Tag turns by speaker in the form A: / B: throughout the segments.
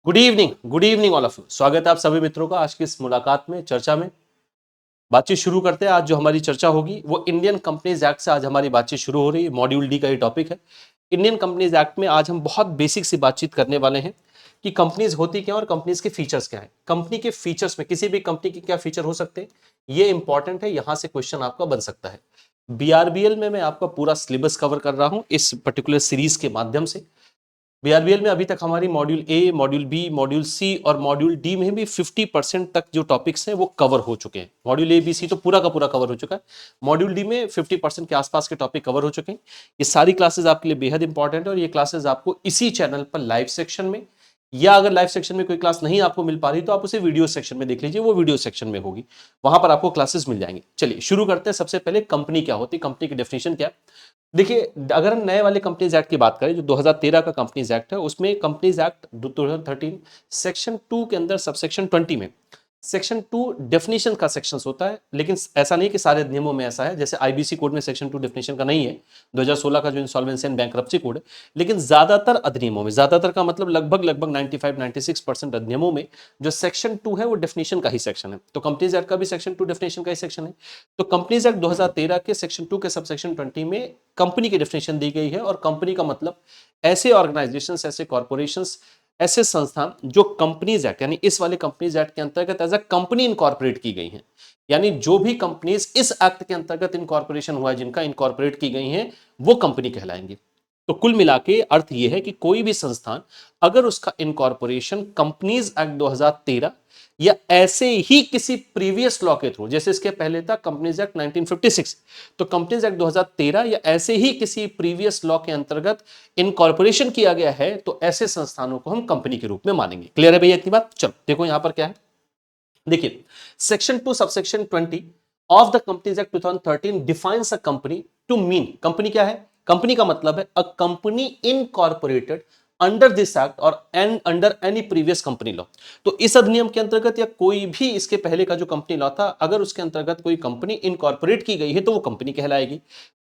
A: Good evening all of you. स्वागत है आप सभी मित्रों का आज की इस मुलाकात में, चर्चा में। बातचीत शुरू करते हैं। आज जो हमारी चर्चा होगी वो इंडियन कंपनीज एक्ट से आज हमारी बातचीत शुरू हो रही है। मॉड्यूल डी का ये टॉपिक है। इंडियन कंपनीज एक्ट में आज हम बहुत बेसिक सी बातचीत करने वाले हैं कि कंपनीज होती क्या और कंपनीज के फीचर्स क्या हैं। कंपनी के फीचर्स में किसी भी कंपनी के क्या फीचर हो सकते हैं, ये इंपॉर्टेंट है। यहां से क्वेश्चन आपका बन सकता है। बीआरबीएल में मैं आपका पूरा सिलेबस कवर कर रहा हूं इस पर्टिकुलर सीरीज के माध्यम से। बीआरबीएल में अभी तक हमारी module A, module B, module C और मॉड्यूल डी में भी 50% तक जो टॉपिक्स हैं वो कवर हो चुके हैं। मॉड्यूल ए, बी, सी तो पूरा का पूरा कवर हो चुका है। मॉड्यूल डी में 50% के आसपास के टॉपिक कवर हो चुके हैं। ये सारी क्लासेस आपके लिए बेहद इंपॉर्टेंट है और ये क्लासेस आपको इसी चैनल पर लाइव सेक्शन में, या अगर लाइव सेक्शन में कोई क्लास नहीं आपको मिल पा रही तो आप उसे वीडियो सेक्शन में देख लीजिए। वो वीडियो सेक्शन में होगी, वहां पर आपको क्लासेस मिल जाएंगे। चलिए शुरू करते हैं। सबसे पहले कंपनी क्या होती है, कंपनी की डेफिनेशन क्या है। देखिए, अगर हम नए वाले कंपनीज एक्ट की बात करें जो 2013 का कंपनीज एक्ट है, उसमें कंपनीज एक्ट 2013 सेक्शन 2 के अंदर सबसेक्शन 20 में सेक्शन 2 डेफिनेशन का सेक्शन होता है। लेकिन ऐसा नहीं कि सारे नियमों में ऐसा है, जैसे आईबीसी कोड में सेक्शन 2 डेफिनेशन का नहीं है, 2016 का जो इंसॉल्वेंसी एंड बैंक्रप्सी कोड है। लेकिन ज्यादातर अधिनियमों में, ज्यादातर का मतलब लगभग 95-96% अधिनियमों में जो सेक्शन 2 है वो डेफिनेशन का ही सेक्शन है। तो कंपनीज एक्ट का भी सेक्शन 2 डेफिनेशन का ही सेक्शन है। तो कंपनीज एक्ट 2013 के सेक्शन 2 के सबसेक्शन 20 में कंपनी की डेफिनेशन दी गई है। और कंपनी का मतलब ऐसे ऑर्गेनाइजेशन, ऐसे कॉर्पोरेशन, ऐसे संस्थान जो कंपनीज एक्ट यानी इस वाले कंपनीज एक्ट के अंतर्गत एज अ कंपनी इनकॉर्पोरेट की गई हैं। यानी जो भी कंपनीज इस एक्ट के अंतर्गत इनकॉर्पोरेशन हुआ है, जिनका इनकॉर्पोरेट की गई हैं, वो कंपनी कहलाएंगे। तो कुल मिला के अर्थ यह है कि कोई भी संस्थान अगर उसका इनकॉर्पोरेशन कंपनीज एक्ट 2013 या ऐसे ही किसी प्रीवियस लॉ के थ्रू, जैसे इसके पहले था कंपनीज एक्ट 1956, तो कंपनीज एक्ट 2013 या ऐसे ही किसी प्रीवियस लॉ के अंतर्गत इनकॉर्पोरेशन किया गया है, तो ऐसे संस्थानों को हम कंपनी के रूप में मानेंगे। क्लियर है भैया इतनी बात? चलो देखो यहां पर क्या है। देखिए, section 2 subsection 20 of the Companies Act 2013 defines a company to mean, company क्या है? कंपनी का मतलब है a company incorporated under this act और under any previous company law. तो इस अधिनियम के अंतर्गत या कोई भी इसके पहले का जो कंपनी लॉ था, अगर उसके अंतर्गत कोई कंपनी इनकॉर्पोरेट की गई है तो वो कंपनी कहलाएगी।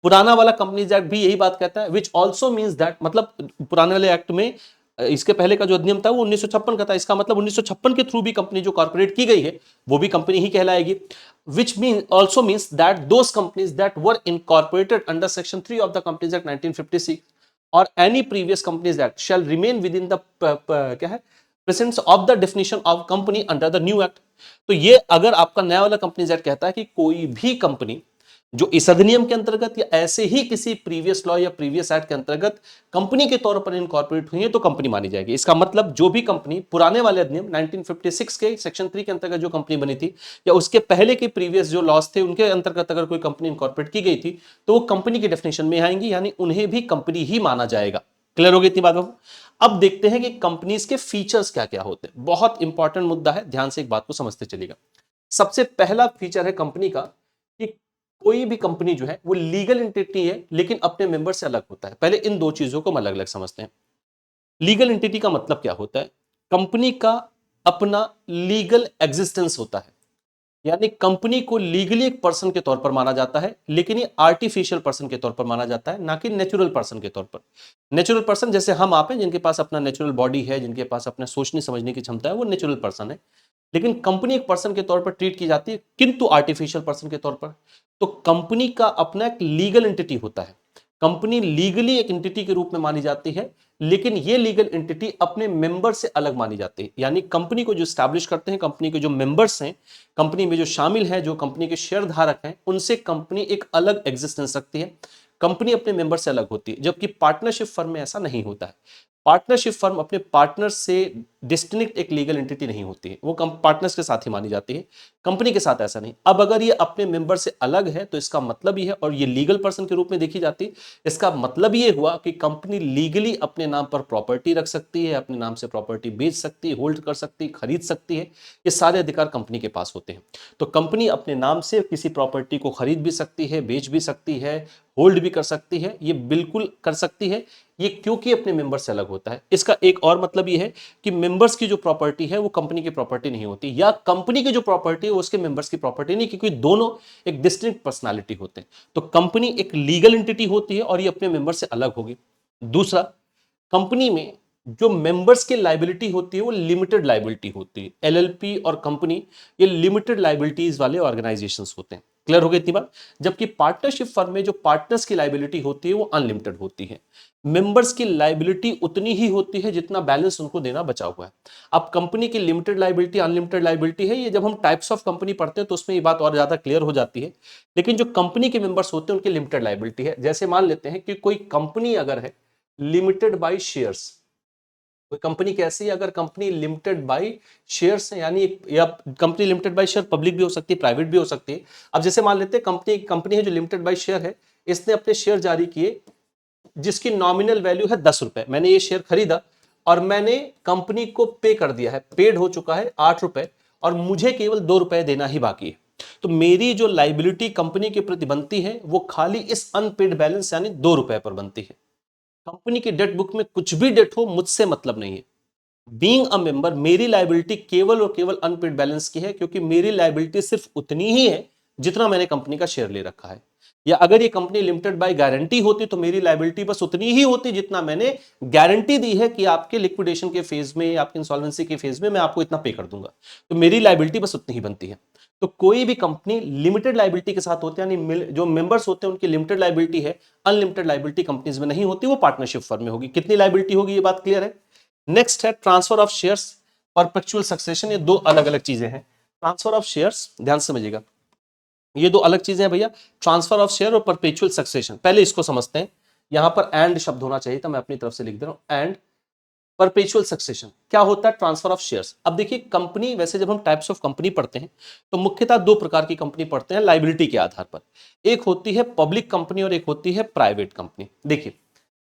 A: पुराना वाला कंपनीज एक्ट भी यही बात कहता है, विच ऑल्सो मीन्स दैट, मतलब पुराने वाले एक्ट में इसके पहले का जो अधिनियम था वो 1956 का था। इसका मतलब 1956 के थ्रू भी कंपनी जो कॉर्पोरेट की गई है वो भी कंपनी ही कहलाएगी। which mean also means that those companies that were incorporated under section 3 of the Companies Act 1956 or any previous Companies Act shall remain within the क्या है presence of the definition of company under the new act। तो ये अगर आपका नया वाला companies act कहता है कि कोई भी कंपनी जो इस अधिनियम के अंतर्गत या ऐसे ही किसी प्रीवियस लॉ या प्रीवियस एक्ट के अंतर्गत कंपनी के तौर पर इनकॉर्पोरेट हुई है तो कंपनी मानी जाएगी। इसका मतलब जो भी कंपनी पुराने वाले अधिनियम 1956 के सेक्शन 3 के अंतर्गत जो कंपनी बनी थी या उसके पहले के प्रीवियस जो लॉज थे उनके अंतर्गत अगर कोई कंपनी इनकॉर्पोरेट की गई थी तो वो कंपनी की डेफिनेशन में आएंगी, यानी उन्हें भी कंपनी ही माना जाएगा। क्लियर हो गई इतनी बात बाबू? अब देखते हैं कि कंपनीज के फीचर्स क्या क्या होते हैं। बहुत इंपॉर्टेंट मुद्दा है, ध्यान से एक बात को समझते चलिएगा। सबसे पहला फीचर है कंपनी का कि कोई भी कंपनी जो है वो लीगल एंटिटी है लेकिन अपने मेंबर से अलग होता है। पहले इन दो चीजों को हम अलग अलग समझते हैं। लीगल एंटिटी का मतलब क्या होता है? कंपनी का अपना लीगल एग्जिस्टेंस होता है, यानी कंपनी को लीगली एक पर्सन के तौर पर माना जाता है, लेकिन ये आर्टिफिशियल पर्सन के तौर पर माना जाता है, ना कि नेचुरल पर्सन के तौर पर। नेचुरल पर्सन जैसे हम आप हैं, जिनके पास अपना नेचुरल बॉडी है, जिनके पास अपना सोचने समझने की क्षमता है, वो नेचुरल पर्सन है। लेकिन कंपनी एक पर्सन के तौर पर ट्रीट की जाती है, किंतु आर्टिफिशियल पर्सन के तौर पर। तो कंपनी का अपना एक लीगल एंटिटी होता है। कंपनी लीगली एक एंटिटी के रूप में मानी जाती है, लेकिन ये लीगल एंटिटी अपने मेंबर से अलग मानी जाती है। यानी कंपनी को जो स्टैब्लिश करते हैं, कंपनी के जो मेंबर्स हैं, कंपनी में जो शामिल हैं, जो कंपनी के शेयर धारक हैं, उनसे कंपनी एक अलग एग्जिस्टेंस रखती है। कंपनी अपने मेंबर से अलग होती है, जबकि पार्टनरशिप फर्म में ऐसा नहीं होता है। पार्टनरशिप फर्म अपने पार्टनर से डिस्टिंक्ट एक लीगल एंटिटी नहीं होती है, वो पार्टनर्स के साथ ही मानी जाती है। कंपनी के साथ ऐसा नहीं। अब अगर ये अपने मेंबर से अलग है तो इसका मतलब ये है, और ये लीगल पर्सन के रूप में देखी जाती है, इसका मतलब ये हुआ कि कंपनी लीगली अपने नाम पर प्रॉपर्टी रख सकती है, अपने नाम से प्रॉपर्टी बेच सकती है, होल्ड कर सकती है, खरीद सकती है। ये सारे अधिकार कंपनी के पास होते हैं। तो कंपनी अपने नाम से किसी प्रॉपर्टी को खरीद भी सकती है, बेच भी सकती है, होल्ड भी कर सकती है। ये बिल्कुल कर सकती है, ये क्योंकि अपने मेंबर से अलग होता है। इसका एक और मतलब ये है कि मेंबर्स की जो प्रॉपर्टी है वो कंपनी की प्रॉपर्टी नहीं होती, या कंपनी की जो प्रॉपर्टी है वो उसके मेंबर्स की प्रॉपर्टी नहीं, क्योंकि दोनों एक डिस्टिंक्ट पर्सनालिटी होते हैं। तो कंपनी एक लीगल एंटिटी होती है और ये अपने मेंबर से अलग होगी। दूसरा, कंपनी में जो मेंबर्स की लाइबिलिटी होती है वो लिमिटेड लाइबिलिटी होती है। एलएलपी और कंपनी ये लिमिटेड लाइबिलिटीज वाले ऑर्गेनाइजेशंस होते हैं। क्लियर हो गई इतनी बात। जबकि पार्टनरशिप फर्म में जो पार्टनर्स की लाइबिलिटी होती है वो अनलिमिटेड होती है। मेंबर्स की लाइबिलिटी उतनी ही होती है जितना बैलेंस उनको देना बचा हुआ है। अब कंपनी की लिमिटेड लाइबिलिटी अनलिमिटेड लाइबिलिटी है, ये जब हम टाइप्स ऑफ कंपनी पढ़ते हैं तो उसमें ये बात और ज्यादा क्लियर हो जाती है। लेकिन जो कंपनी के मेंबर्स होते हैं उनकी लिमिटेड लाइबिलिटी है। जैसे मान लेते हैं कि कोई कंपनी अगर है लिमिटेड बाय शेयर्स, कोई कंपनी कैसी है, अगर कंपनी लिमिटेड बाय शेयर्स है, यानी या company limited by share public भी हो सकती है, प्राइवेट भी हो सकती है। अब जैसे मान लेते हैं कंपनी कंपनी है जो लिमिटेड बाय शेयर है, इसने अपने शेयर जारी किए जिसकी नॉमिनल वैल्यू है 10 रुपए। मैंने ये शेयर खरीदा और मैंने कंपनी को पे कर दिया है, पेड हो चुका है 8 रुपए, और मुझे केवल 2 रुपए देना ही बाकी है। तो मेरी जो लाइबिलिटी कंपनी के प्रति बनती है वो खाली इस अनपेड बैलेंस यानी 2 रुपए पर बनती है। कंपनी की डेट बुक में कुछ भी डेट हो मुझसे मतलब नहीं है। बीइंग अ मेंबर मेरी लाइबिलिटी केवल और केवल अनपेड बैलेंस की है, क्योंकि मेरी लाइबिलिटी सिर्फ उतनी ही है जितना मैंने कंपनी का शेयर ले रखा है। या अगर ये कंपनी लिमिटेड बाय गारंटी होती तो मेरी लाइबिलिटी बस उतनी ही होती जितना मैंने गारंटी दी है कि आपके लिक्विडेशन के फेज में, आपके इंसॉल्वेंसी के फेज में मैं आपको इतना पे कर दूंगा। तो मेरी लाइबिलिटी बस उतनी ही बनती है। तो कोई भी कंपनी लिमिटेड लाइबिलिटी के साथ होती है, यानी जो मेंबर्स होते हैं उनकी लिमिटेड लाइबिलिटी है, अनलिमिटेड लाइबिलिटी कंपनीज में नहीं होती, वो पार्टनरशिप फर्म में होगी। कितनी लाइबिलिटी होगी ये बात क्लियर है। नेक्स्ट है transfer of shares, perpetual succession. ये दो अलग अलग चीजें हैं। ट्रांसफर ऑफ शेयर्स, ध्यान से समझिएगा, ये दो अलग चीजें हैं भैया, ट्रांसफर ऑफ शेयर और परपेचुअल सक्सेशन। पहले इसको समझते हैं। यहां पर एंड शब्द होना चाहिए था, मैं अपनी तरफ से लिख दे रहा हूं एंड। परपेचुअल सक्सेशन क्या होता है? Transfer of shares. अब देखिए कंपनी, वैसे जब हम टाइप्स ऑफ कंपनी पढ़ते हैं तो मुख्यतः दो प्रकार की कंपनी पढ़ते हैं लाइबिलिटी के आधार पर। एक होती है पब्लिक कंपनी और एक होती है प्राइवेट कंपनी। देखिए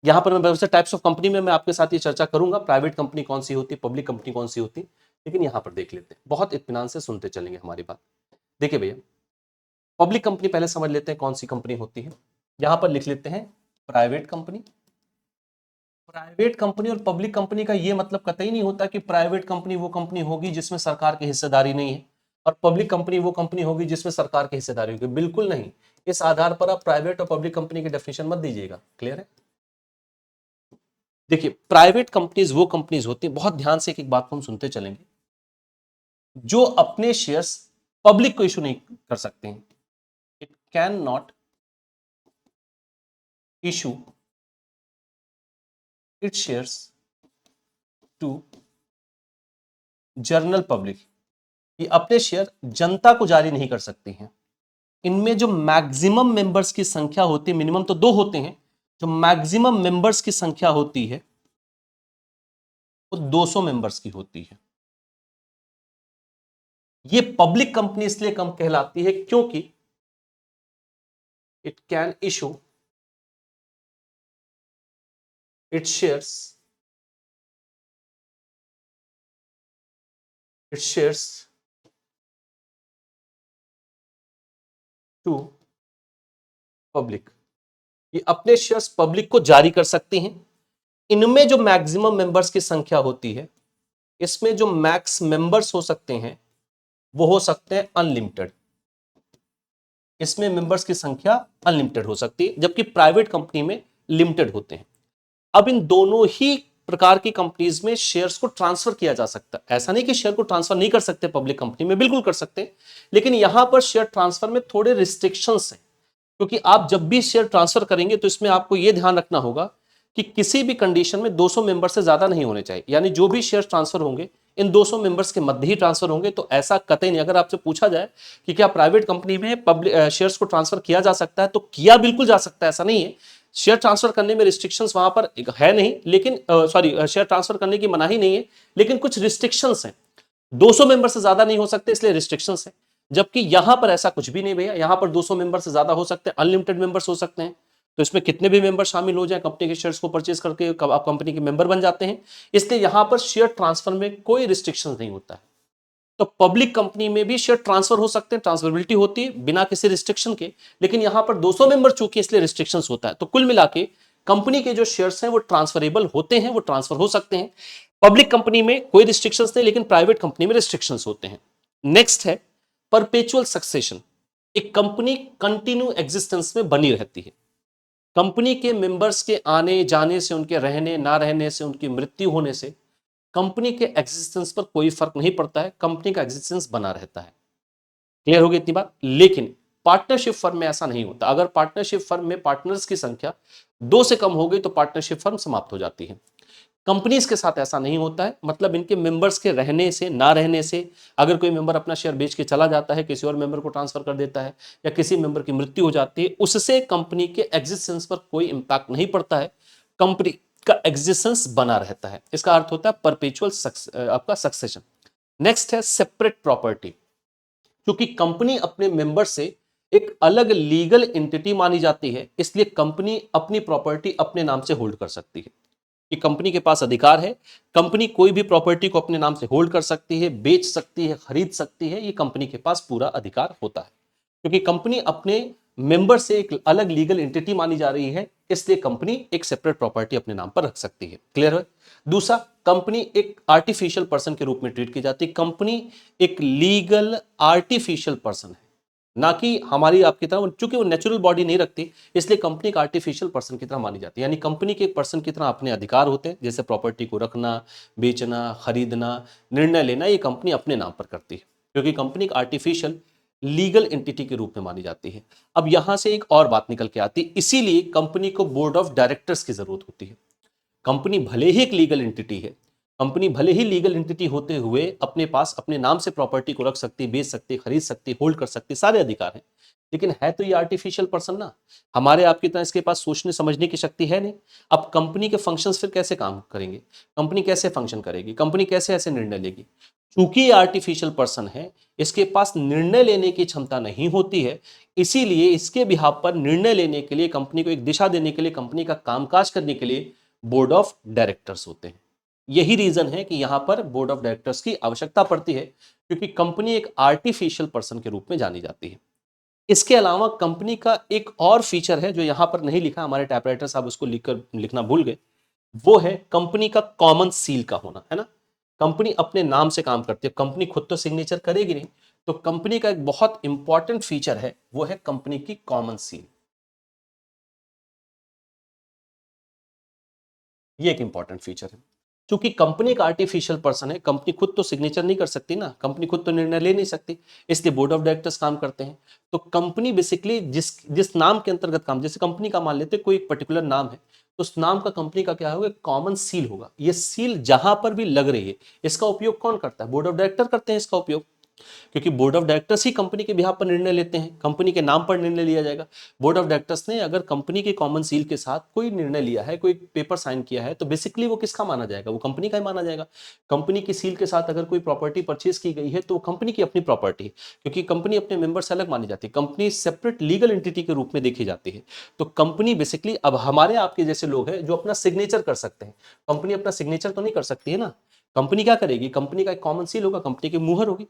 A: यहां पर मैं वैसे टाइप्स ऑफ कंपनी में मैं आपके साथ ये चर्चा करूंगा, प्राइवेट कंपनी कौन सी होती है, पब्लिक कंपनी कौन सी होती है, लेकिन यहां पर देख लेते हैं, बहुत इत्मीनान से सुनते चलेंगे हमारी बात। देखिए भैया, पब्लिक कंपनी पहले समझ लेते हैं कौन सी कंपनी होती है। यहां पर लिख लेते हैं प्राइवेट कंपनी। प्राइवेट कंपनी और पब्लिक कंपनी का यह मतलब कतई नहीं होता कि प्राइवेट कंपनी वो कंपनी होगी जिसमें सरकार की हिस्सेदारी नहीं है और पब्लिक कंपनी वो कंपनी होगी जिसमें सरकार की हिस्सेदारी होगी। बिल्कुल नहीं। इस आधार पर आप प्राइवेट और पब्लिक कंपनी की डेफिनेशन मत दीजिएगा। क्लियर है? देखिए प्राइवेट कंपनीज वो कंपनीज होती हैं, बहुत ध्यान से एक एक बात को हम सुनते चलेंगे, जो अपने शेयर्स पब्लिक को इशू नहीं कर सकते हैं। It can not issue it shares to general public. ये अपने शेयर जनता को जारी नहीं कर सकती हैं। इनमें जो मैक्सिमम मेंबर्स की संख्या होती है, मिनिमम तो 2 होते हैं, जो मैक्सिमम मेंबर्स की संख्या होती है वो 200 मेंबर्स की होती है। ये पब्लिक कंपनी इसलिए कम कहलाती है क्योंकि it can issue it shares to public. ये अपने शेयर्स पब्लिक को जारी कर सकती हैं। इनमें जो मैक्सिमम मेंबर्स की संख्या होती है, इसमें जो मैक्स मेंबर्स हो सकते हैं वो हो सकते हैं अनलिमिटेड। इसमें मेंबर्स की संख्या अनलिमिटेड हो सकती है, जबकि प्राइवेट कंपनी में लिमिटेड होते हैं। अब इन दोनों ही प्रकार की कंपनीज में शेयर्स को ट्रांसफर किया जा सकता है। ऐसा नहीं कि शेयर को ट्रांसफर नहीं कर सकते, पब्लिक कंपनी में बिल्कुल कर सकते हैं, लेकिन यहां पर शेयर ट्रांसफर में थोड़े रिस्ट्रिक्शंस हैं। क्योंकि आप जब भी शेयर ट्रांसफर करेंगे तो इसमें आपको यह ध्यान रखना होगा कि किसी भी कंडीशन में 200 मेंबर से ज्यादा नहीं होने चाहिए। यानी जो भी शेयर ट्रांसफर होंगे इन 200 मेंबर्स के मध्य ही ट्रांसफर होंगे। तो ऐसा कतई नहीं। अगर आपसे पूछा जाए कि क्या प्राइवेट कंपनी में पब्लिक शेयर्स को ट्रांसफर किया जा सकता है, तो किया बिल्कुल जा सकता है, ऐसा नहीं है। शेयर ट्रांसफर करने में रिस्ट्रिक्शंस वहां पर है नहीं, लेकिन शेयर ट्रांसफर करने की मनाही नहीं है, लेकिन कुछ रिस्ट्रिक्शंस हैं। 200 मेंबर से ज्यादा नहीं हो सकते, इसलिए रिस्ट्रिक्शंस है। जबकि यहां पर ऐसा कुछ भी नहीं भैया, यहां पर 200 मेंबर से ज्यादा हो सकते हैं, अनलिमिटेड मेंबर्स हो सकते हैं। तो इसमें कितने भी मेंबर शामिल हो जाए, कंपनी के शेयर्स को परचेज करके आप कंपनी के मेंबर बन जाते हैं। इसलिए यहां पर शेयर ट्रांसफर में कोई रिस्ट्रिक्शन नहीं होता है। तो पब्लिक कंपनी में भी शेयर ट्रांसफर हो सकते हैं, ट्रांसफरेबिलिटी होती है बिना किसी रिस्ट्रिक्शन के, लेकिन यहां पर 200 मेंबर चूंकि इसलिए रिस्ट्रिक्शंस होता है। तो कुल मिला के कंपनी के जो शेयर्स हैं वो ट्रांसफरेबल होते हैं, वो ट्रांसफर हो सकते हैं। पब्लिक कंपनी में कोई रिस्ट्रिक्शंस नहीं, लेकिन प्राइवेट कंपनी में रिस्ट्रिक्शंस होते हैं। नेक्स्ट है परपेचुअल सक्सेशन। एक कंपनी कंटिन्यू एग्जिस्टेंस में बनी रहती है। कंपनी के मेंबर्स के आने जाने से, उनके रहने ना रहने से, उनकी मृत्यु होने से कंपनी के एग्जिस्टेंस पर कोई फर्क नहीं पड़ता है, कंपनी का एग्जिस्टेंस बना रहता है। क्लियर हो गई इतनी बात। लेकिन पार्टनरशिप फर्म में ऐसा नहीं होता। अगर पार्टनरशिप फर्म में पार्टनर्स की संख्या 2 से कम हो गई तो पार्टनरशिप फर्म समाप्त हो जाती है। कंपनीज के साथ ऐसा नहीं होता है, मतलब इनके मेंबर्स के रहने से ना रहने से, अगर कोई मेंबर अपना शेयर बेच के चला जाता है, किसी और मेंबर को ट्रांसफर कर देता है, या किसी मेंबर की मृत्यु हो जाती है, उससे कंपनी के एग्जिस्टेंस पर कोई इंपैक्ट नहीं पड़ता है, कंपनी का एग्जिस्टेंस बना रहता है। इसका अर्थ होता है परपेचुअल आपका सक्सेशन। नेक्स्ट है सेपरेट प्रॉपर्टी। क्योंकि कंपनी अपने मेंबर से एक अलग लीगल एंटिटी मानी जाती है, इसलिए कंपनी अपनी प्रॉपर्टी अपने नाम से होल्ड कर सकती है। कि कंपनी के पास अधिकार है, कंपनी कोई भी प्रॉपर्टी को अपने नाम से होल्ड कर सकती है, बेच सकती है, खरीद सकती है, ये कंपनी के पास पूरा अधिकार होता है। क्योंकि कंपनी अपने मेंबर से एक अलग लीगल एंटिटी मानी जा रही है, इसलिए कंपनी एक सेपरेट प्रॉपर्टी अपने नाम पर रख सकती है। क्लियर है। दूसरा, कंपनी एक आर्टिफिशियल पर्सन के रूप में ट्रीट की जाती है। कंपनी एक लीगल आर्टिफिशियल पर्सन है, ना कि हमारी आपकी तरह, चूंकि वो नेचुरल बॉडी नहीं रखती, इसलिए कंपनी एक आर्टिफिशियल पर्सन की तरह मानी जाती है। यानी कंपनी के एक पर्सन की तरह अपने अधिकार होते हैं, जैसे प्रॉपर्टी को रखना, बेचना, खरीदना, निर्णय लेना, ये कंपनी अपने नाम पर करती है, क्योंकि कंपनी एक आर्टिफिशियल लीगल एंटिटी के रूप में मानी जाती है। अब यहां से एक और बात निकल के आती है, इसीलिए कंपनी को बोर्ड ऑफ डायरेक्टर्स की जरूरत होती है। कंपनी भले ही एक लीगल एंटिटी है, कंपनी भले ही लीगल एंटिटी होते हुए अपने पास अपने नाम से प्रॉपर्टी को रख सकती, बेच सकती, खरीद सकती, होल्ड कर सकती, सारे अधिकार हैं, लेकिन है तो ये आर्टिफिशियल पर्सन ना। हमारे आपकी तरह इसके पास सोचने समझने की शक्ति है नहीं। अब कंपनी के फंक्शंस फिर कैसे काम करेंगे, कंपनी कैसे फंक्शन करेगी, कंपनी कैसे ऐसे निर्णय लेगी। चूंकि ये आर्टिफिशियल पर्सन है, इसके पास निर्णय लेने की क्षमता नहीं होती है, इसीलिए इसके बिहाफ पर निर्णय लेने के लिए, कंपनी को एक दिशा देने के लिए, कंपनी का कामकाज करने के लिए बोर्ड ऑफ डायरेक्टर्स होते हैं। यही रीजन है कि यहां पर बोर्ड ऑफ डायरेक्टर्स की आवश्यकता पड़ती है, क्योंकि कंपनी एक आर्टिफिशियल पर्सन के रूप में जानी जाती है। इसके अलावा कंपनी का एक और फीचर है जो यहां पर नहीं लिखा, हमारे टाइपराइटर साहब उसको लिखना भूल गए, वो है कंपनी का कॉमन सील का होना, है ना। कंपनी अपने नाम से काम करती है, कंपनी खुद तो सिग्नेचर करेगी नहीं, तो कंपनी का एक बहुत इंपॉर्टेंट फीचर है, वो है कंपनी की कॉमन सील। ये एक इंपॉर्टेंट फीचर है। क्योंकि कंपनी एक आर्टिफिशियल पर्सन है, कंपनी खुद तो सिग्नेचर नहीं कर सकती ना, कंपनी खुद तो निर्णय ले नहीं सकती, इसलिए बोर्ड ऑफ डायरेक्टर्स काम करते हैं। तो कंपनी बेसिकली जिस जिस नाम के अंतर्गत काम, जैसे कंपनी का मान लेते हैं कोई एक पर्टिकुलर नाम है, तो उस नाम का कंपनी का क्या होगा, कॉमन सील होगा। ये सील जहां पर भी लग रही है, इसका उपयोग कौन करता है, बोर्ड ऑफ डायरेक्टर करते हैं इसका उपयोग। क्योंकि board of directors he company के बिहाफ पर निर्णय लेते हैं, कंपनी के नाम पर निर्णय लिया जाएगा। बोर्ड ऑफ डायरेक्टर्स ने अगर कंपनी के कॉमन सील के साथ कोई निर्णय लिया है, कोई पेपर साइन किया है, तो बेसिकली वो किसका माना जाएगा, वो कंपनी का ही माना जाएगा। कंपनी की सील के साथ अगर कोई प्रॉपर्टी परचेज की गई है तो वो कंपनी की अपनी प्रॉपर्टी है, क्योंकि कंपनी अपने मेंबर से अलग मानी जाती है, कंपनी सेपरेट लीगल एंटिटी के रूप में देखी जाती है। तो कंपनी बेसिकली, अब हमारे आपके जैसे लोग हैं जो अपना सिग्नेचर कर सकते हैं, कंपनी अपना सिग्नेचर तो नहीं कर सकती है ना। कंपनी क्या करेगी, कंपनी का एक कॉमन सील होगा, कंपनी की मुहर होगी।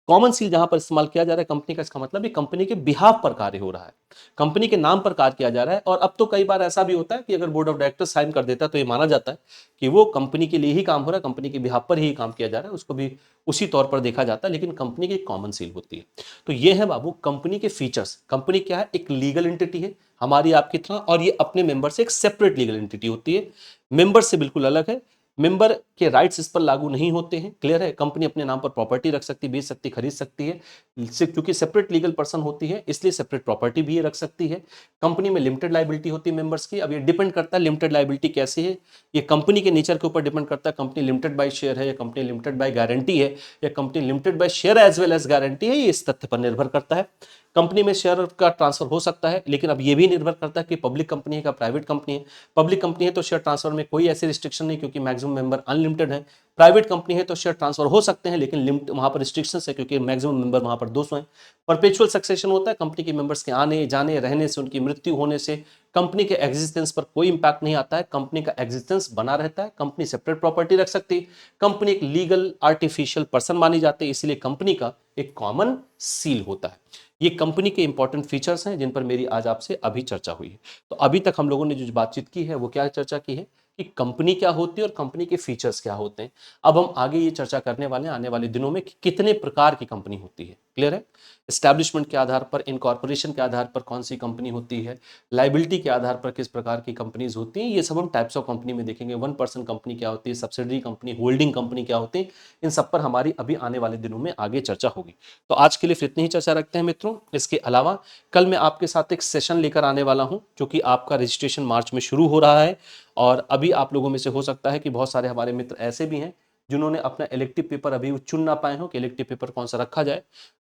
A: कॉमन सील जहां पर इस्तेमाल किया जा रहा है कंपनी का, इसका मतलब है कंपनी के बिहाफ पर कार्य हो रहा है, कंपनी के नाम पर कार्य किया जा रहा है। और अब तो कई बार ऐसा भी होता है कि अगर बोर्ड ऑफ डायरेक्टर्स साइन कर देता है तो ये माना जाता है कि वो कंपनी के लिए ही काम हो रहा है, कंपनी के बिहाफ पर ही काम किया जा रहा है, उसको भी उसी तौर पर देखा जाता है, लेकिन कंपनी की कॉमन सील होती है। तो ये है बाबू कंपनी के फीचर्स। कंपनी क्या है, एक लीगल एंटिटी है हमारी आपकी तरह, और ये अपने मेंबर से एक सेपरेट लीगल एंटिटी होती है, मेंबर से बिल्कुल अलग है। मेंबर के राइट्स इस पर लागू नहीं होते हैं। क्लियर है। कंपनी अपने नाम पर प्रॉपर्टी रख सकती, बेच सकती, खरीद सकती है, क्योंकि सेपरेट लीगल पर्सन होती है, इसलिए सेपरेट प्रॉपर्टी भी ये रख सकती है। कंपनी में लिमिटेड लायबिलिटी होती है मेंबर्स की। अब ये डिपेंड करता है लिमिटेड लायबिलिटी कैसे है, ये कंपनी के नेचर के ऊपर डिपेंड करता है। कंपनी लिमिटेड बाय शेयर है, या कंपनी लिमिटेड बाय गारंटी है, या company limited by share as well as guarantee है, ये इस तथ्य पर निर्भर करता है। कंपनी में शेयर का ट्रांसफर हो सकता है, लेकिन अब ये भी निर्भर करता है कि पब्लिक कंपनी है या प्राइवेट कंपनी है। पब्लिक कंपनी है तो शेयर ट्रांसफर में कोई ऐसी रिस्ट्रिक्शन नहीं, क्योंकि मैक्सिमम मेंबर अनलिमिटेड है। प्राइवेट कंपनी है तो शेयर ट्रांसफर हो सकते हैं, लेकिन लिमिट वहां पर रिस्ट्रिक्शंस है, क्योंकि मैक्सिमम मेंबर वहां पर 200 हैं। परपेचुअल सक्सेशन होता है, कंपनी के मेंबर्स के आने जाने रहने से, उनकी मृत्यु होने से कंपनी के एग्जिस्टेंस पर कोई इंपैक्ट नहीं आता है, कंपनी का एग्जिस्टेंस बना रहता है। कंपनी सेपरेट प्रॉपर्टी रख सकती है, कंपनी एक लीगल आर्टिफिशियल पर्सन मानी जाती है, इसलिए कंपनी का एक कॉमन सील होता है। ये कंपनी के इंपॉर्टेंट फीचर्स हैं जिन पर मेरी आज आपसे अभी चर्चा हुई है। तो अभी तक हम लोगों ने जो बातचीत की है वो क्या चर्चा की है, कि कंपनी क्या होती है और कंपनी के फीचर्स क्या होते हैं। अब हम आगे ये चर्चा करने वाले हैं आने वाले दिनों में कि कितने प्रकार की कंपनी होती है। क्लियर है? एस्टैब्लिशमेंट के आधार पर, इनकॉर्पोरेशन के आधार पर कौन सी कंपनी होती है, लाइबिलिटी के आधार पर किस प्रकार की कंपनीज होती हैं, ये सब हम टाइप्स ऑफ कंपनी में देखेंगे। 1% कंपनी क्या होती है, सब्सिडरी कंपनी, होल्डिंग कंपनी क्या होती है, इन सब पर हमारी अभी आने वाले दिनों में आगे चर्चा होगी। तो आज के लिए फिर इतनी ही चर्चा रखते हैं मित्रों। इसके अलावा कल मैं आपके साथ एक सेशन लेकर आने वाला हूं, जो कि आपका रजिस्ट्रेशन मार्च में शुरू हो रहा है। और अभी आप लोगों में से हो सकता है कि बहुत सारे हमारे मित्र ऐसे भी हैं जिन्होंने अपना इलेक्टिव पेपर अभी चुन ना पाए हो कि इलेक्टिव पेपर कौन सा रखा जाए।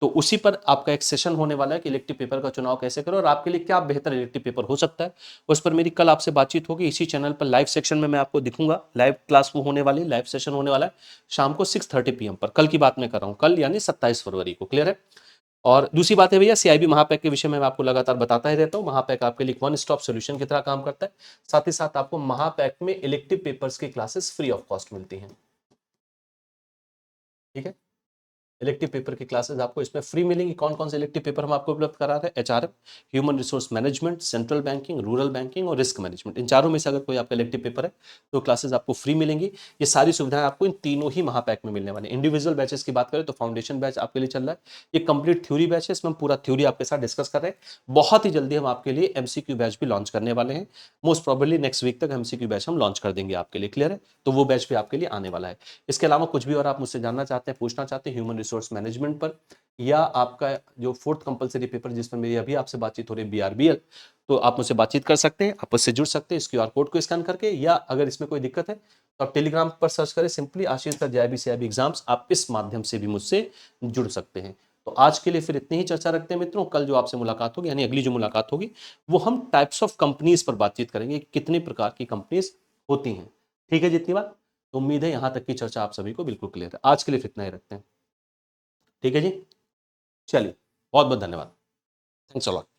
A: तो उसी पर आपका एक सेशन होने वाला है कि इलेक्टिव पेपर का चुनाव कैसे करो और आपके लिए क्या बेहतर इलेक्टिव पेपर हो सकता है। उस पर मेरी कल आपसे बातचीत होगी इसी चैनल पर, लाइव सेक्शन में मैं आपको दिखूंगा। लाइव क्लास वो होने वाली, लाइव सेशन होने वाला है शाम को 6:30 PM पर। कल की बात मैं कर रहा हूँ, कल यानी 27 फरवरी को। क्लियर है? और दूसरी बात है भैया, सीआईबी महापैक के विषय में मैं आपको लगातार बताता ही रहता हूँ। महापैक आपके लिए वन स्टॉप सॉल्यूशन की तरह काम करता है। साथ ही साथ आपको महापैक में इलेक्टिव पेपर्स की क्लासेस फ्री ऑफ कॉस्ट मिलती हैं। ठीक है? इलेक्टिव पेपर की क्लासेस आपको इसमें फ्री मिलेंगी। कौन कौन से इलेक्टिव पेपर हम आपको उपलब्ध करा रहे हैं? HRM, human resource management, central banking, rural banking और रिस्क मैनेजमेंट। इन चारों में से अगर कोई आपका इलेक्टिव पेपर है तो क्लासेस आपको फ्री मिलेंगी। ये सारी सुविधाएं आपको इन तीनों ही महापैक में मिलने वाली। इंडिविजुअल बैचेस की बात करें तो फाउंडेशन बैच आपके लिए चल रहा है। ये कंप्लीट थ्योरी बैच है, इसमें हम पूरा थ्योरी आपके साथ डिस्कस कर रहे हैं। बहुत ही जल्दी हम आपके लिए एमसीक्यू बैच भी लॉन्च करने वाले हैं। मोस्ट प्रोबेबली नेक्स्ट वीक तक एमसीक्यू बैच हम लॉन्च कर देंगे आपके लिए। क्लियर है? तो वो बैच भी आपके लिए आने वाला है। इसके अलावा कुछ भी और आप मुझसे जानना चाहते हैं, पूछना चाहते हैं ह्यूमन रिसोर्स मैनेजमेंट पर, या आपका जो फोर्थ कंपलसरी पेपर जिसमें मेरी अभी आपसे बातचीत हो रही है बीआरबीएल, तो आप मुझसे बातचीत कर सकते हैं, आप उससे जुड़ सकते हैं इस क्यूआर कोड को स्कैन करके। या अगर इसमें कोई दिक्कत है तो आप टेलीग्राम पर सर्च करें सिंपली आशीष का जेआईबी सीआईबी एग्जाम्स, आप इस माध्यम से भी मुझसे जुड़ सकते हैं। तो आज के लिए फिर इतनी ही चर्चा रखते हैं मित्रों। कल जो आपसे मुलाकात होगी, यानी अगली जो मुलाकात होगी, वो हम टाइप्स ऑफ कंपनीज पर बातचीत करेंगे, कितने प्रकार की कंपनीज होती हैं। ठीक है? जितनी बात, तो उम्मीद है यहां तक की चर्चा आप सभी को बिल्कुल क्लियर है। आज के लिए फिर इतना ही रखते हैं। ठीक है जी? चलिए, बहुत बहुत धन्यवाद। Thanks a lot.